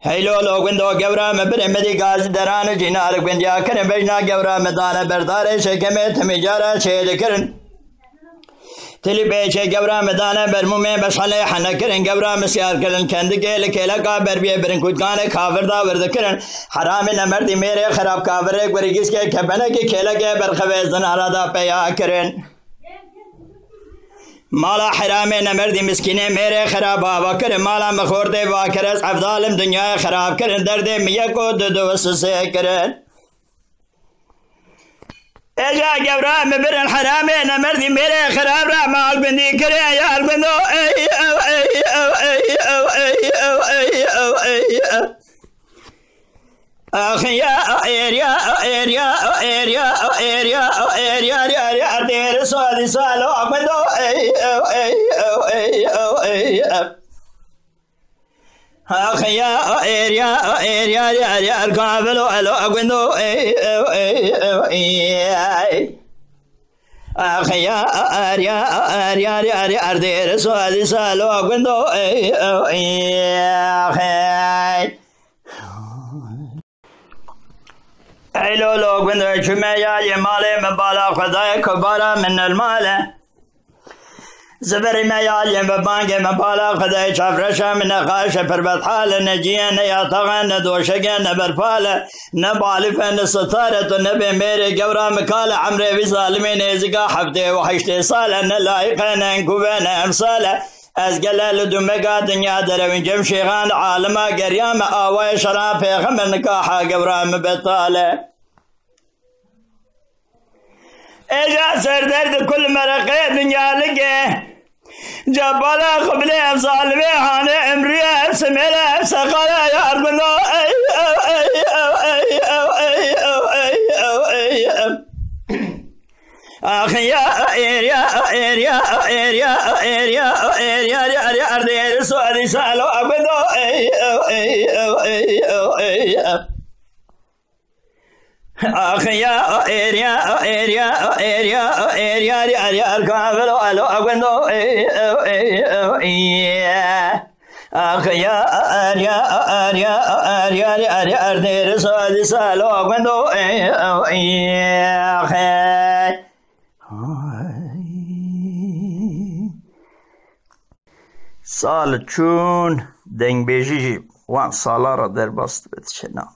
Hello, Logundo, Gavra, Medigas, Darana, Gina, Gwindia, Kanabena, Gavra, Madana, Berdare, Shekamet, Mijara, Che, the Kern. Tilibe, Gavra, Madana, Bermume, Basale, Hanakan, Gavra, Messiar, Karen, Kandigale, Kelaka, Berbia, Berenkutgana, Kaverda, where the Kern, Haram in Amerdi, Mere, Harab, Kavere, Werigiske, Kabanaki, Kelaka, Berkavez, and Arada, Paya, Karen. مالا حرام نمردی مسکینه میره خراب آوا کرن مالا مخورده واکرس افضالم دنیا خراب کرن درد میک و دو سه کرن اجا گبرام برن حرام نمردی میره خراب را مال بندی کرن یا البندو أخيا أريا أريا أريا أريا أريا أريا أدير سوالي سوالو أمدو أخيا أريا أريا أريا القابلو ألو أمدو أخيا أريا أريا أريا أدير سوالي سوالو أمدو ایلو لوگ بندر چمیال مال مبالا خدای کبارا من المال زبر میال ببانگ مبالا خدای چفرشا من خاش پر بدحال نجیه نیا طغن ندوشگه نبرفال نبالف نستارت نبی میری گورا مکال عمر وی ظالمین ازگا حفته و حشت سال نلائقه ننکوبه نمساله از گلال دمگا دنیا دروین جم شیخان عالما گریام آوای شراب پیغمبر نکاحا گورام بطاله اجا سردرد کل مرقه دنیا لگه جبالا قبله ظالمه حانه امریه سمیله سقاله یاربنو أخيا أريا أريا أريا أريا أريا أريا أريا سؤالي سألو أبدو أخيا أريا أريا أريا أريا أريا أركابلو ألو أبدو أخيا أريا أريا أريا أريا أريا سؤالي سألو أبدو سال چون دنگ بیجی وان سالا را در باست بتشنا